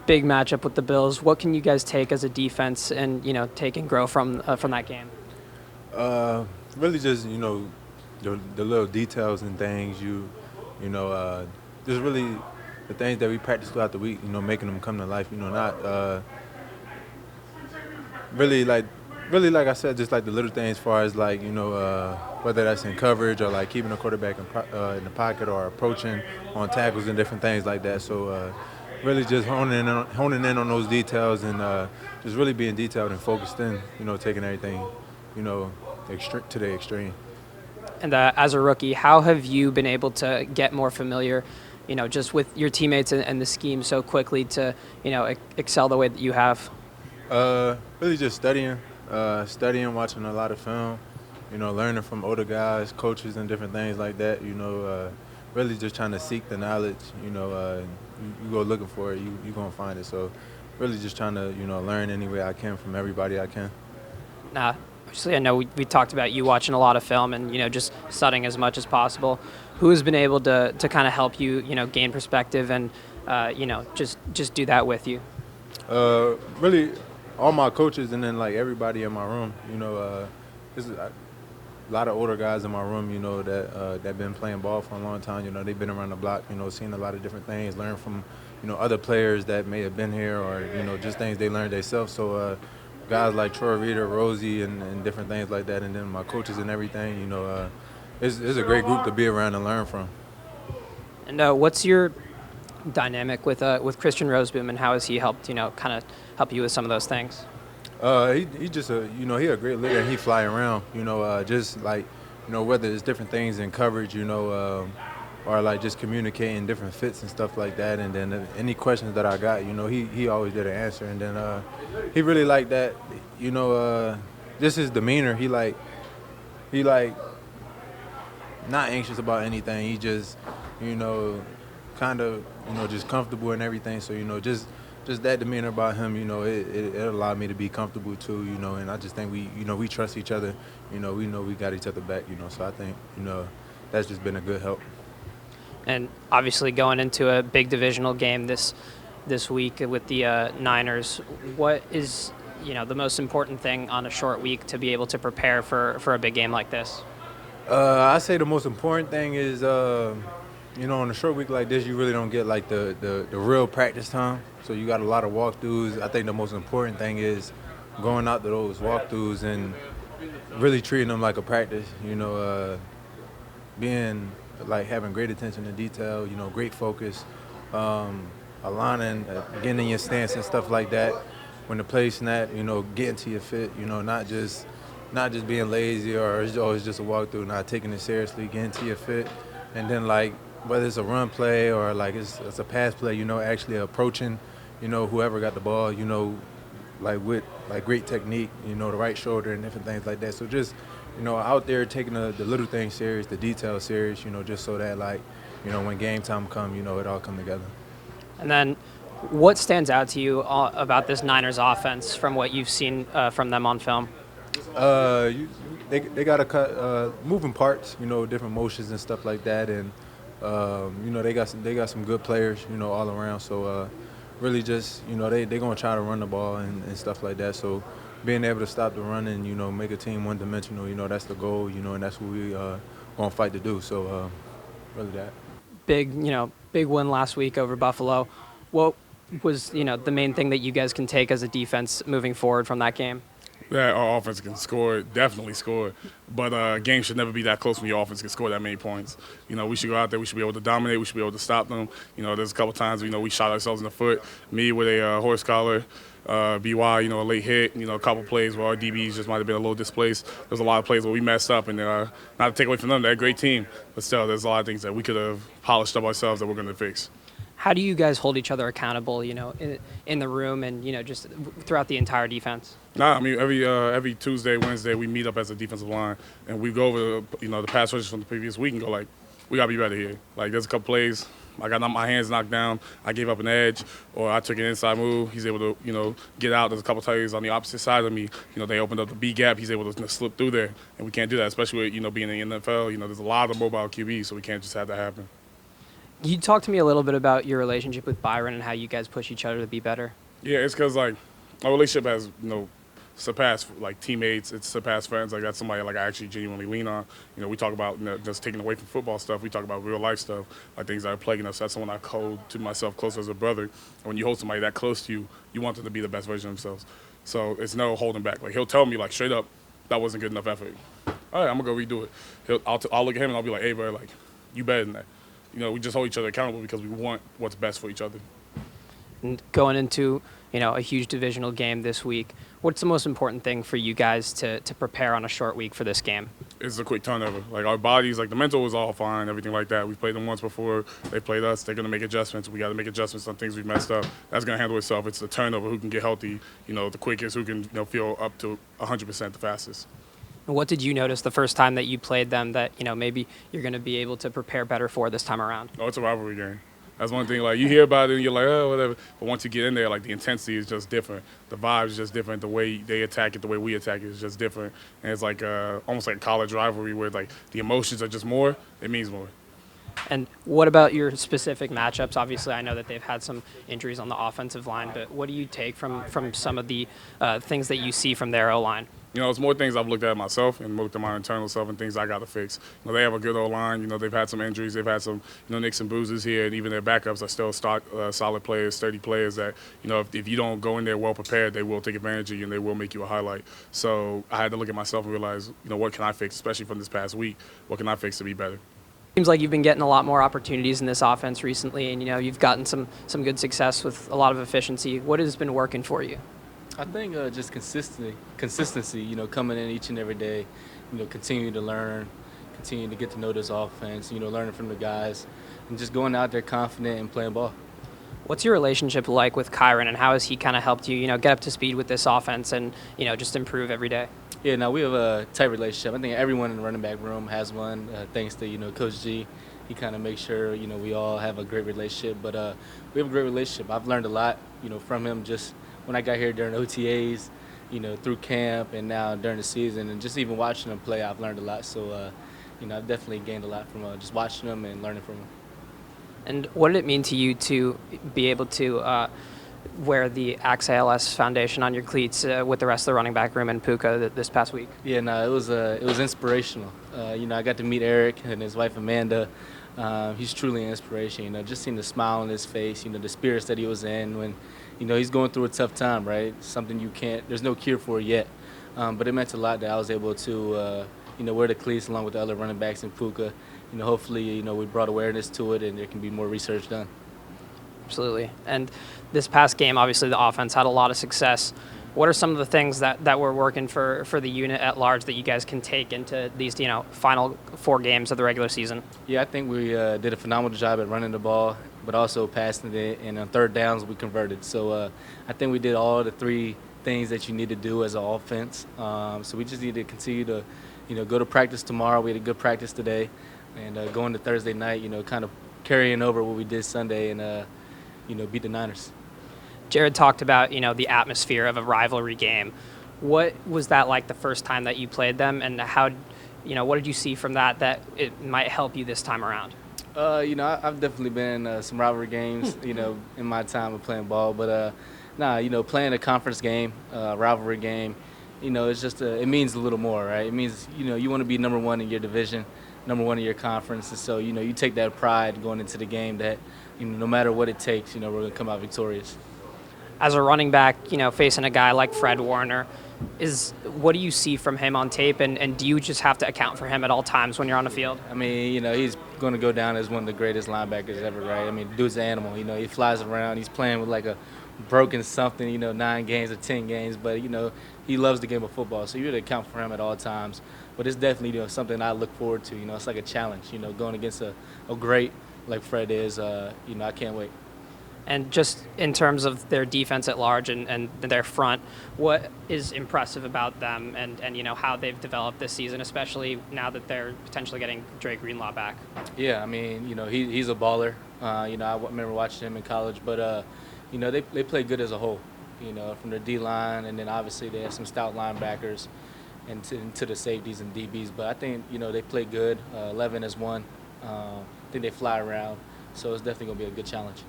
big matchup with the Bills. What can you guys take as a defense and take and grow from that game? Uh, Really just the little details and things you know just really the things that we practice throughout the week. Making them come to life. Not really like I said, just like the little things as far as like whether that's in coverage or like keeping the quarterback in the pocket or approaching on tackles and different things like that. So really just honing in on those details and just really being detailed and focused in. Taking everything to the extreme. And as a rookie, how have you been able to get more familiar, just with your teammates and the scheme so quickly to, excel the way that you have? Really just studying, watching a lot of film, learning from older guys, coaches, and different things like that. Really just trying to seek the knowledge. You go looking for it, you gonna find it. So, really just trying to learn any way I can from everybody I can. Obviously, I know we talked about you watching a lot of film and just studying as much as possible. Who has been able to kind of help you gain perspective and just do that with you? Really, all my coaches and then like everybody in my room. There's a lot of older guys in my room. That been playing ball for a long time. They've been around the block. Seen a lot of different things. Learned from other players that may have been here or just things they learned themselves. So guys like Troy Reader, Rosie, and different things like that. And then my coaches and everything. It's a great group to be around and learn from. And what's your dynamic with Christian Roseboom, and how has he helped kind of help you with some of those things? He just he a great leader and he fly around. Just like whether it's different things in coverage, or like just communicating different fits and stuff like that. And then any questions that I got, he always did an answer. And then he really liked that. Just his demeanor. He like not anxious about anything. He just kind of just comfortable and everything. So just that demeanor about him, it allowed me to be comfortable too, and I just think we trust each other, we know we got each other back, so I think, that's just been a good help. And obviously going into a big divisional game this week with the Niners, what is, the most important thing on a short week to be able to prepare for a big game like this? I say the most important thing is, on a short week like this, you really don't get like the real practice time. So you got a lot of walkthroughs. I think the most important thing is going out to those walkthroughs and really treating them like a practice. Being like having great attention to detail. Great focus, aligning, getting in your stance and stuff like that. When the play snap, getting to your fit. Not just being lazy or it's always just a walkthrough. Not taking it seriously, getting to your fit, and then like whether it's a run play or like it's a pass play, actually approaching, whoever got the ball, like with like great technique, the right shoulder and different things like that. So just, out there taking the little things serious, the details serious, just so that like, when game time come, it all come together. And then what stands out to you about this Niners offense from what you've seen from them on film? They got to cut moving parts, different motions and stuff like that, and they got some good players, all around. So really just they gonna try to run the ball and stuff like that. So being able to stop the run and make a team one dimensional, that's the goal, and that's what we gonna fight to do. So really that. Big win last week over Buffalo. What was the main thing that you guys can take as a defense moving forward from that game? Yeah, our offense can score, definitely score. But games should never be that close when your offense can score that many points. We should go out there, we should be able to dominate, we should be able to stop them. There's a couple times, we shot ourselves in the foot. Me with a horse collar, BY, a late hit, a couple plays where our DBs just might have been a little displaced. There's a lot of plays where we messed up, and not to take away from them, they're a great team. But still, there's a lot of things that we could have polished up ourselves that we're going to fix. How do you guys hold each other accountable, in the room and, just throughout the entire defense? Every Tuesday, Wednesday, we meet up as a defensive line, and we go over the pass rushes from the previous week and go like, we got to be better here. Like, there's a couple plays, I got my hands knocked down, I gave up an edge, or I took an inside move. He's able to, get out. There's a couple plays on the opposite side of me. They opened up the B gap. He's able to slip through there, and we can't do that, especially with, being in the NFL. There's a lot of mobile QBs, so we can't just have that happen. You talk to me a little bit about your relationship with Byron and how you guys push each other to be better. Yeah, it's because like our relationship has surpassed like teammates. It's surpassed friends. Like that's somebody like I actually genuinely lean on. We talk about just taking away from football stuff. We talk about real life stuff, like things that are plaguing us. That's someone I hold to myself close as a brother. And when you hold somebody that close to you, you want them to be the best version of themselves. So it's no holding back. Like he'll tell me like straight up, that wasn't good enough effort. All right, I'm gonna go redo it. I'll look at him and I'll be like, hey, bro, like you better than that. We just hold each other accountable because we want what's best for each other. And going into a huge divisional game this week, what's the most important thing for you guys to prepare on a short week for this game? It's a quick turnover. Like our bodies, like the mental was all fine, everything like that. We've played them once before. They played us. They're gonna make adjustments. We got to make adjustments on things we've messed up. That's gonna handle itself. It's the turnover who can get healthy, the quickest, who can feel up to 100% the fastest. What did you notice the first time that you played them that maybe you're going to be able to prepare better for this time around? Oh, it's a rivalry game. That's one thing. Like you hear about it and you're like, oh, whatever. But once you get in there, like the intensity is just different. The vibe is just different. The way they attack it, the way we attack it is just different. And it's like almost like a college rivalry where like the emotions are just more. It means more. And what about your specific matchups? Obviously, I know that they've had some injuries on the offensive line, but what do you take from some of the things that you see from their O-line? It's more things I've looked at myself and looked at my internal self and things I got to fix. They have a good O-line. They've had some injuries. They've had some, nicks and bruises here, and even their backups are still solid players, sturdy players that, if you don't go in there well prepared, they will take advantage of you and they will make you a highlight. So I had to look at myself and realize, what can I fix, especially from this past week? What can I fix to be better? Seems like you've been getting a lot more opportunities in this offense recently, and you've gotten some good success with a lot of efficiency. What has been working for you? I think just consistency. Coming in each and every day, continuing to learn, continuing to get to know this offense. Learning from the guys, and just going out there confident and playing ball. What's your relationship like with Kyron, and how has he kind of helped you, get up to speed with this offense and just improve every day? Yeah, now we have a tight relationship. I think everyone in the running back room has one, thanks to Coach G. He kind of makes sure we all have a great relationship. But we have a great relationship. I've learned a lot, from him just when I got here during OTAs, through camp and now during the season, and just even watching him play, I've learned a lot. So, I've definitely gained a lot from just watching him and learning from him. And what did it mean to you to be able to wear the Axe ALS Foundation on your cleats with the rest of the running back room in Puka this past week? Yeah, no, it was inspirational. I got to meet Eric and his wife Amanda. He's truly an inspiration. Just seeing the smile on his face, the spirits that he was in when, he's going through a tough time, right? Something there's no cure for yet. But it meant a lot that I was able to, wear the cleats along with the other running backs in Puka. Hopefully, we brought awareness to it and there can be more research done. Absolutely. And this past game, obviously, the offense had a lot of success. What are some of the things that were working for the unit at large that you guys can take into these, final 4 games of the regular season? Yeah, I think we did a phenomenal job at running the ball, but also passing it, and on third downs we converted. So I think we did all the 3 things that you need to do as an offense. So we just need to continue to, go to practice tomorrow. We had a good practice today, and going to Thursday night, kind of carrying over what we did Sunday and, beat the Niners. Jared talked about, the atmosphere of a rivalry game. What was that like the first time that you played them, and how, what did you see from that it might help you this time around? I've definitely been in some rivalry games, in my time of playing ball. But, playing a conference game, rivalry game, it's just it means a little more, right? It means, you want to be number 1 in your division, number 1 in your conference. And so, you take that pride going into the game that, no matter what it takes, we're going to come out victorious. As a running back, facing a guy like Fred Warner, what do you see from him on tape, and do you just have to account for him at all times when you're on the field? I mean, he's going to go down as one of the greatest linebackers ever, right? I mean, dude's an animal. He flies around. He's playing with like a broken something, 9 games or 10 games, but, he loves the game of football, so you have to account for him at all times. But it's definitely, something I look forward to. It's like a challenge, going against a great like Fred is. I can't wait. And just in terms of their defense at large and their front, what is impressive about them and how they've developed this season, especially now that they're potentially getting Dre Greenlaw back? Yeah, I mean, he's a baller. I remember watching him in college, but, they play good as a whole, from their D-line, and then obviously they have some stout linebackers and to the safeties and DBs. But I think, they play good. 11 is one. I think they fly around. So it's definitely going to be a good challenge.